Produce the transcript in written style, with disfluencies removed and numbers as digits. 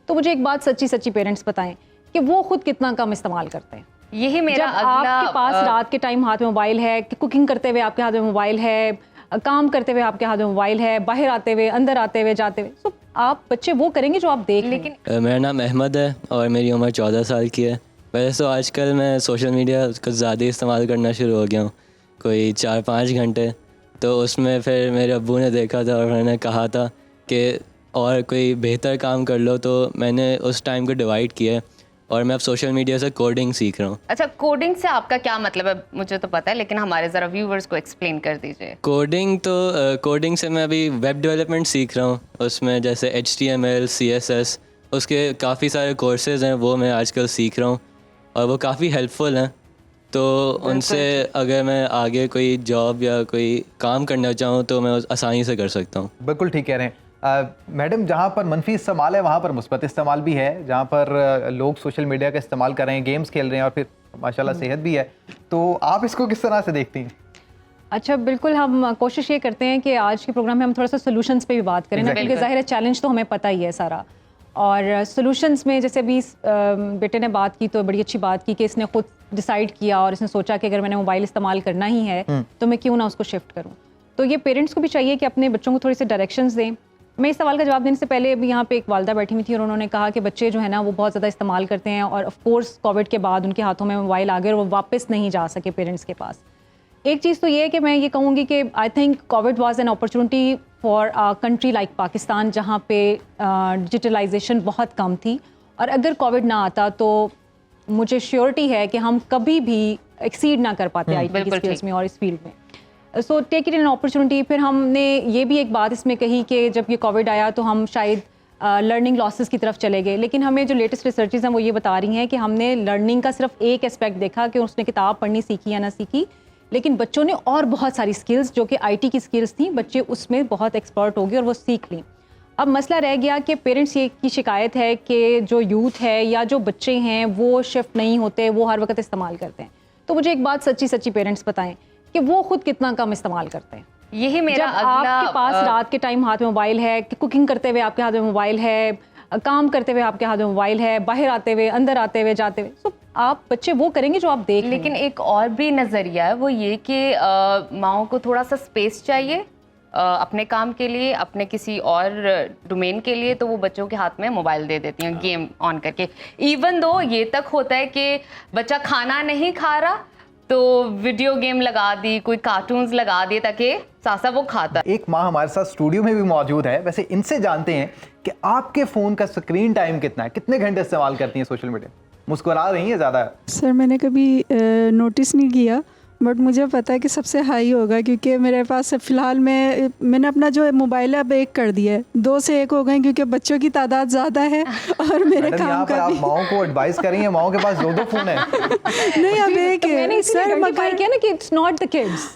तो मुझे एक बात सच्ची सच्ची पेरेंट्स बताएं कि वो खुद कितना कम इस्तेमाल करते हैं। यही मेरा जब आपके पास रात के टाइम हाथ में मोबाइल है, कुकिंग करते हुए आपके हाथ में मोबाइल है, काम करते हुए आपके हाथ में मोबाइल है, बाहर आते हुए, अंदर आते हुए, जाते हुए, तो आप बच्चे वो करेंगे जो आप देख रहे हैं। लेकिन मेरा नाम अहमद है और मेरी उम्र 14 साल की है। वैसे तो आजकल मैं सोशल मीडिया कुछ ज़्यादा ही इस्तेमाल करना शुरू हो गया हूँ, कोई 4-5 घंटे। तो उसमें फिर मेरे अब्बू ने देखा था और उन्होंने कहा था कि और कोई बेहतर काम कर लो, तो मैंने उस टाइम को डिवाइड किया है और मैं अब सोशल मीडिया से कोडिंग सीख रहा हूँ। अच्छा, कोडिंग से आपका क्या मतलब है? मुझे तो पता है, लेकिन हमारे ज़रा व्यूवर्स को एक्सप्लेन कर दीजिए। कोडिंग से मैं अभी वेब डेवलपमेंट सीख रहा हूँ। उसमें जैसे HTML, CSS, उसके काफ़ी सारे कोर्सेज़ हैं, वो मैं आजकल सीख रहा हूँ और वो काफ़ी हेल्पफुल हैं। तो उनसे अगर मैं आगे कोई जॉब या कोई काम करना चाहूँ तो मैं आसानी से कर सकता हूँ। बिल्कुल ठीक कह रहे हैं मैडम। जहाँ पर मनफी इस्तेमाल है वहाँ पर मुस्बत इस्तेमाल भी है। जहाँ पर लोग सोशल मीडिया का इस्तेमाल कर रहे हैं, गेम्स खेल रहे हैं और फिर माशाल्लाह सेहत भी है, तो आप इसको किस तरह से देखती हैं? अच्छा, बिल्कुल हम कोशिश ये करते हैं कि आज के प्रोग्राम में हम थोड़ा सा सोल्यूशंस पे भी बात करें ना, क्योंकि ज़ाहिर है चैलेंज तो हमें पता ही है सारा। और सोल्यूशंस में जैसे अभी बेटे ने बात की तो बड़ी अच्छी बात की कि इसने खुद डिसाइड किया और इसने सोचा कि अगर मैंने मोबाइल इस्तेमाल करना ही है तो मैं क्यों ना उसको शिफ्ट करूँ। तो ये पेरेंट्स को भी चाहिए कि अपने बच्चों को थोड़ी सी डायरेक्शंस दें। मैं इस सवाल का जवाब देने से पहले अभी यहाँ पे एक वालदा बैठी हुई थी और उन्होंने कहा कि बच्चे जो है ना वो बहुत ज़्यादा इस्तेमाल करते हैं और ऑफ कोर्स कोविड के बाद उनके हाथों में मोबाइल आ गए और वो वापस नहीं जा सके पेरेंट्स के पास। एक चीज़ तो ये है कि मैं ये कहूँगी कि I think Covid was an opportunity for a country like Pakistan, जहाँ पे डिजिटलाइजेशन बहुत कम थी, और अगर कोविड ना आता तो मुझे श्योरिटी है कि हम कभी भी एक्सीड ना कर पाते IT की स्किल्स में और इस फील्ड में। So take it in opportunity. फिर हमने ये भी एक बात इसमें कही कि जब ये कोविड आया तो हम शायद लर्निंग लॉसेस की तरफ चले गए, लेकिन हमें जो लेटेस्ट रिसर्चेज हैं वो ये बता रही हैं कि हमने लर्निंग का सिर्फ एक एस्पेक्ट देखा कि उसने किताब पढ़नी सीखी या ना सीखी, लेकिन बच्चों ने और बहुत सारी स्किल्स जो कि IT की स्किल्स थी, बच्चे उसमें बहुत एक्सपर्ट हो गए और वो सीख ली। अब मसला रह गया कि पेरेंट्स ये की शिकायत है कि जो यूथ है या जो बच्चे हैं वो शिफ्ट नहीं होते, वो हर वक्त इस्तेमाल करते हैं। तो मुझे एक बात सच्ची सच्ची पेरेंट्स बताएं कि वो खुद कितना कम इस्तेमाल करते हैं। यही मेरा जब आपके पास रात के टाइम हाथ में मोबाइल है, कुकिंग करते हुए आपके हाथ में मोबाइल है, काम करते हुए आपके हाथ में मोबाइल है, बाहर आते हुए, अंदर आते हुए, जाते हुए, तो आप बच्चे वो करेंगे जो आप देख रहे हैं। लेकिन एक और भी नज़रिया है, वो ये कि माओ को थोड़ा सा स्पेस चाहिए अपने काम के लिए, अपने किसी और डोमेन के लिए, तो वो बच्चों के हाथ में मोबाइल दे देती हैं गेम ऑन करके। इवन दो ये तक होता है कि बच्चा खाना नहीं खा रहा तो वीडियो गेम लगा दी, कोई कार्टून्स लगा दिए ताकि सासा वो खाता। एक माँ हमारे साथ स्टूडियो में भी मौजूद है। वैसे इनसे जानते हैं कि आपके फ़ोन का स्क्रीन टाइम कितना है, कितने घंटे इस्तेमाल करती हैं सोशल मीडिया? मुस्कुरा रही है ज़्यादा। सर मैंने कभी नोटिस नहीं किया, बट मुझे पता है कि सबसे हाई होगा, क्योंकि मेरे पास फ़िलहाल मैंने अपना जो मोबाइल है अब 1 कर दिया है, 2 से 1 हो गए क्योंकि बच्चों की तादाद ज़्यादा है और मेरे काम का आप माओ को एडवाइस कर रही हैं, माओ के पास 2-2 फ़ोन है। नहीं अब एक तो मैंने सर मगर किया ना कि इट्स नॉट द किड्स,